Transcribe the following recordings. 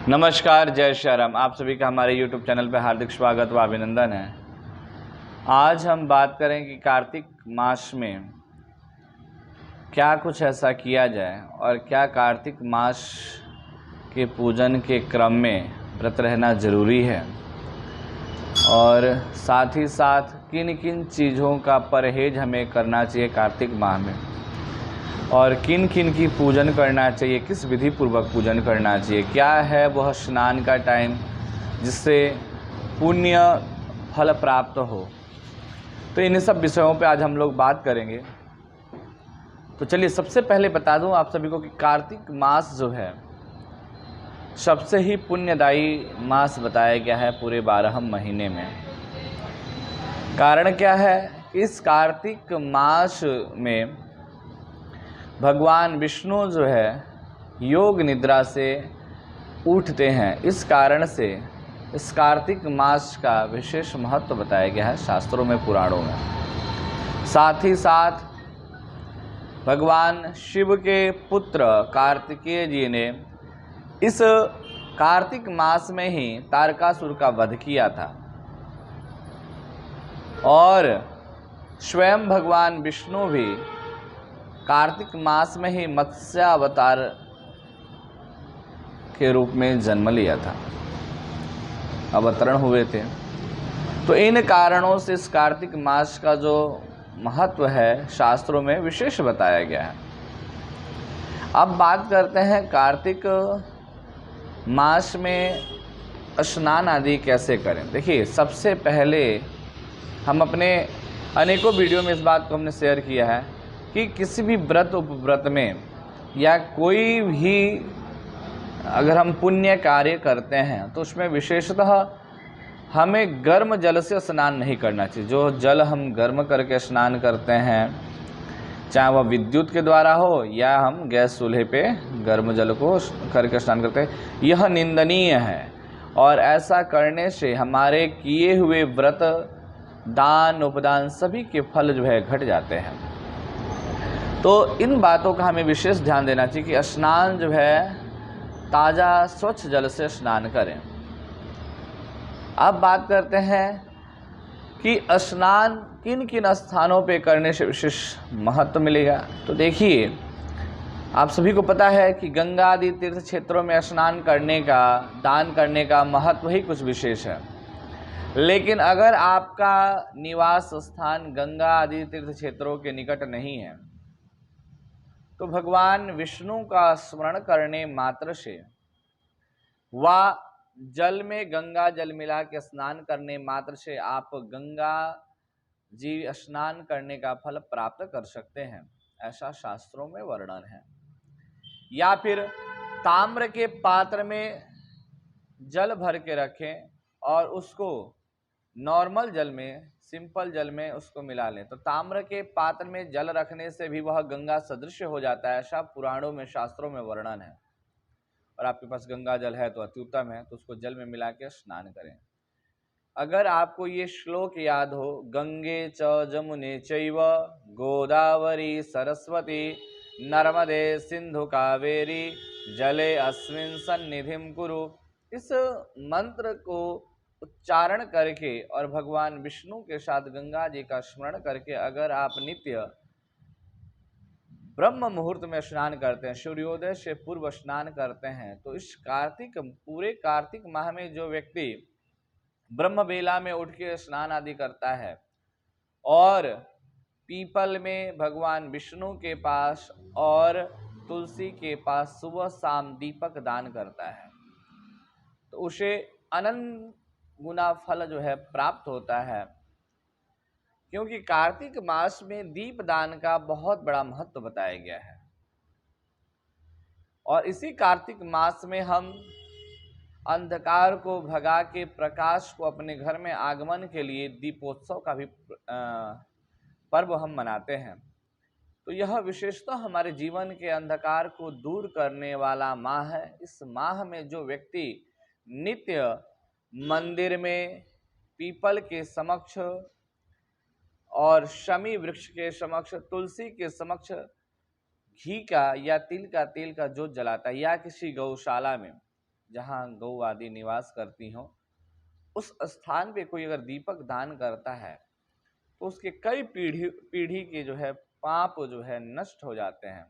नमस्कार, जय श्री राम। आप सभी का हमारे YouTube चैनल पर हार्दिक स्वागत व अभिनंदन है। आज हम बात करें कि कार्तिक मास में क्या कुछ ऐसा किया जाए और क्या कार्तिक मास के पूजन के क्रम में व्रत रहना ज़रूरी है और साथ ही साथ किन किन चीज़ों का परहेज हमें करना चाहिए कार्तिक माह में और किन किन की पूजन करना चाहिए, किस विधि पूर्वक पूजन करना चाहिए, क्या है वह स्नान का टाइम जिससे पुण्य फल प्राप्त हो। तो इन सब विषयों पे आज हम लोग बात करेंगे। तो चलिए सबसे पहले बता दूं आप सभी को कि कार्तिक मास जो है सबसे ही पुण्यदायी मास बताया गया है पूरे 12 महीने में। कारण क्या है? इस कार्तिक मास में भगवान विष्णु जो है योग निद्रा से उठते हैं। इस कारण से इस कार्तिक मास का विशेष महत्व बताया गया है शास्त्रों में, पुराणों में। साथ ही साथ भगवान शिव के पुत्र कार्तिकेय जी ने इस कार्तिक मास में ही तारकासुर का वध किया था और स्वयं भगवान विष्णु भी कार्तिक मास में ही मत्स्यावतार के रूप में जन्म लिया था, अवतरण हुए थे। तो इन कारणों से इस कार्तिक मास का जो महत्व है शास्त्रों में विशेष बताया गया है। अब बात करते हैं कार्तिक मास में स्नान आदि कैसे करें। देखिए, सबसे पहले हम अपने अनेकों वीडियो में इस बात को हमने शेयर किया है कि किसी भी व्रत उपव्रत में या कोई भी अगर हम पुण्य कार्य करते हैं तो उसमें विशेषतः हमें गर्म जल से स्नान नहीं करना चाहिए। जो जल हम गर्म करके स्नान करते हैं, चाहे वह विद्युत के द्वारा हो या हम गैस चूल्हे पे गर्म जल को करके स्नान करते हैं, यह निंदनीय है और ऐसा करने से हमारे किए हुए व्रत, दान, उपदान सभी के फल जो है घट जाते हैं। तो इन बातों का हमें विशेष ध्यान देना चाहिए कि स्नान जो है ताज़ा स्वच्छ जल से स्नान करें। अब बात करते हैं कि स्नान किन किन स्थानों पे करने से विशेष महत्व मिलेगा। तो देखिए, आप सभी को पता है कि गंगा आदि तीर्थ क्षेत्रों में स्नान करने का, दान करने का महत्व ही कुछ विशेष है। लेकिन अगर आपका निवास स्थान गंगा आदि तीर्थ क्षेत्रों के निकट नहीं है तो भगवान विष्णु का स्मरण करने मात्र से व जल में गंगा जल मिला के स्नान करने मात्र से आप गंगा जी स्नान करने का फल प्राप्त कर सकते हैं, ऐसा शास्त्रों में वर्णन है। या फिर ताम्र के पात्र में जल भर के रखें और उसको नॉर्मल जल में, सिंपल जल में उसको मिला लें तो ताम्र के पात्र में जल रखने से भी वह गंगा सदृश हो जाता है, ऐसा पुराणों में, शास्त्रों में वर्णन है। और आपके पास गंगा जल है तो अति उत्तम है, तो उसको जल में मिला के स्नान करें। अगर आपको ये श्लोक याद हो, गंगे च जमुने चैव गोदावरी सरस्वती नर्मदे सिंधु कावेरी जले अस्मिन् सन्निधिं कुरु, इस मंत्र को उच्चारण करके और भगवान विष्णु के साथ गंगा जी का स्मरण करके अगर आप नित्य ब्रह्म मुहूर्त में स्नान करते हैं, सूर्योदय से पूर्व स्नान करते हैं, तो इस पूरे कार्तिक माह में जो व्यक्ति ब्रह्म बेला में उठ के स्नान आदि करता है और पीपल में भगवान विष्णु के पास और तुलसी के पास सुबह शाम दीपक दान करता है तो उसे अनंत गुना फल जो है प्राप्त होता है। क्योंकि कार्तिक मास में दीप दान का बहुत बड़ा महत्व बताया गया है और इसी कार्तिक मास में हम अंधकार को भगा के प्रकाश को अपने घर में आगमन के लिए दीपोत्सव का भी पर्व हम मनाते हैं। तो यह विशेषतः हमारे जीवन के अंधकार को दूर करने वाला माह है। इस माह में जो व्यक्ति नित्य मंदिर में पीपल के समक्ष और शमी वृक्ष के समक्ष, तुलसी के समक्ष घी का या तिल का तेल का जोत जलाता है या किसी गौशाला में जहाँ गौ आदि निवास करती हों, उस स्थान पे कोई अगर दीपक दान करता है तो उसके कई पीढ़ी पीढ़ी के जो है पाप जो है नष्ट हो जाते हैं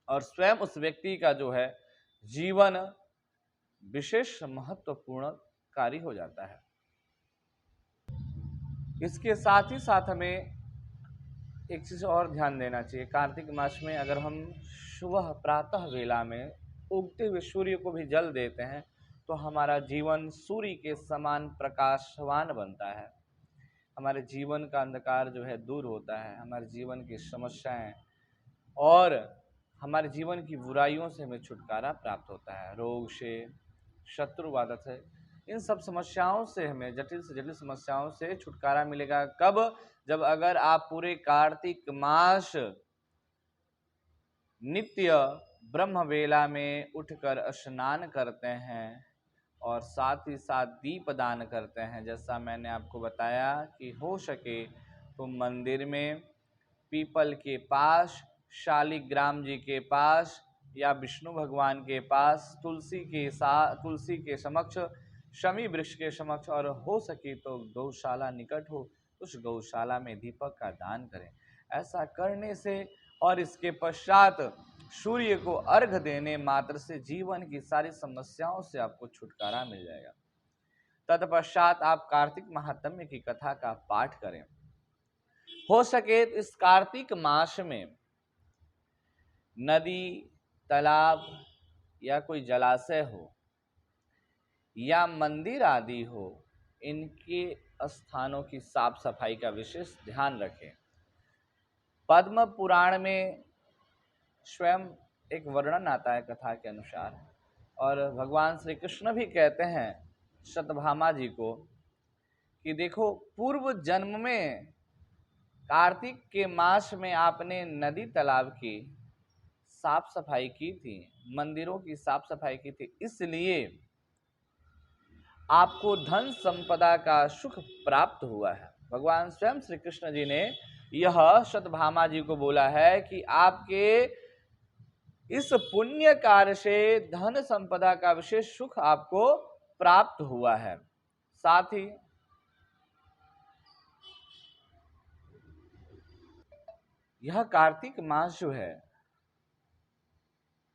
और स्वयं उस व्यक्ति का जो है जीवन विशेष महत्वपूर्ण कार्य हो जाता है। इसके साथ ही साथ हमें एक चीज और ध्यान देना चाहिए। कार्तिक मास में अगर हम सुबह प्रातः वेला में उगते हुए सूर्य को भी जल देते हैं तो हमारा जीवन सूर्य के समान प्रकाशवान बनता है। हमारे जीवन का अंधकार जो है दूर होता है, हमारे जीवन की समस्याएं और हमारे जीवन की बुराइयों से हमें छुटकारा प्राप्त होता है। रोग से, शत्रुवाद से, इन सब समस्याओं से हमें जटिल से जटिल समस्याओं से छुटकारा मिलेगा। कब? जब अगर आप पूरे कार्तिक मास नित्य ब्रह्म वेला में उठकर स्नान करते हैं और साथ ही साथ दीप दान करते हैं। जैसा मैंने आपको बताया कि हो सके तो मंदिर में, पीपल के पास, शालिग्राम जी के पास या विष्णु भगवान के पास, तुलसी के समक्ष, शमी वृक्ष के समक्ष, और हो सके तो गौशाला निकट हो उस गौशाला में दीपक का दान करें। ऐसा करने से और इसके पश्चात सूर्य को अर्घ देने मात्र से जीवन की सारी समस्याओं से आपको छुटकारा मिल जाएगा। तत्पश्चात आप कार्तिक महात्म्य की कथा का पाठ करें। हो सके तो इस कार्तिक मास में नदी, तालाब या कोई जलाशय हो या मंदिर आदि हो, इनके स्थानों की साफ सफाई का विशेष ध्यान रखें। पद्म पुराण में स्वयं एक वर्णन आता है कथा के अनुसार, और भगवान श्री कृष्ण भी कहते हैं सत्यभामा जी को कि देखो, पूर्व जन्म में कार्तिक के मास में आपने नदी तालाब की साफ सफाई की थी, मंदिरों की साफ सफाई की थी, इसलिए आपको धन संपदा का सुख प्राप्त हुआ है। भगवान स्वयं श्री कृष्ण जी ने यह सत्यभामा जी को बोला है कि आपके इस पुण्य कार्य से धन संपदा का विशेष सुख आपको प्राप्त हुआ है। साथ ही यह कार्तिक मास जो है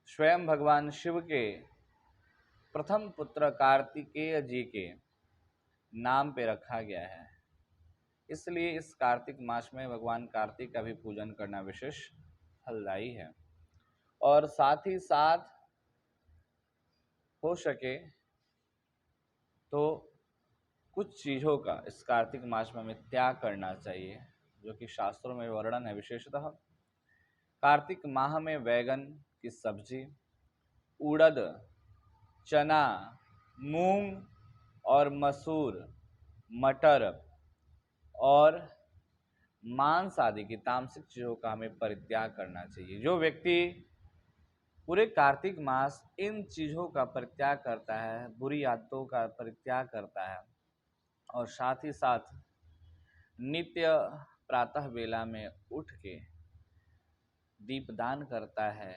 स्वयं भगवान शिव के प्रथम पुत्र कार्तिकेय जी के नाम पे रखा गया है, इसलिए इस कार्तिक मास में भगवान कार्तिक का भी पूजन करना विशेष फलदायी है। और साथ ही साथ हो सके तो कुछ चीज़ों का इस कार्तिक मास में हमें त्याग करना चाहिए, जो कि शास्त्रों में वर्णन है। विशेषतः कार्तिक माह में बैगन की सब्जी, उड़द, चना, मूंग और मसूर, मटर और मांस आदि की तामसिक चीज़ों का हमें परित्याग करना चाहिए। जो व्यक्ति पूरे कार्तिक मास इन चीज़ों का परित्याग करता है, बुरी आदतों का परित्याग करता है और साथ ही साथ नित्य प्रातः वेला में उठ के दीपदान करता है,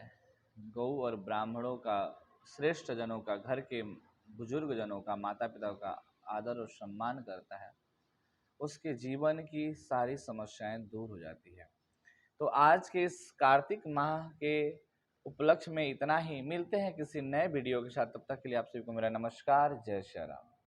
गौ और ब्राह्मणों का, श्रेष्ठ जनों का, घर के बुजुर्ग जनों का, माता पिता का आदर और सम्मान करता है, उसके जीवन की सारी समस्याएं दूर हो जाती है। तो आज के इस कार्तिक माह के उपलक्ष्य में इतना ही। मिलते हैं किसी नए वीडियो के साथ, तब तक के लिए आप सभी को मेरा नमस्कार। जय श्री राम।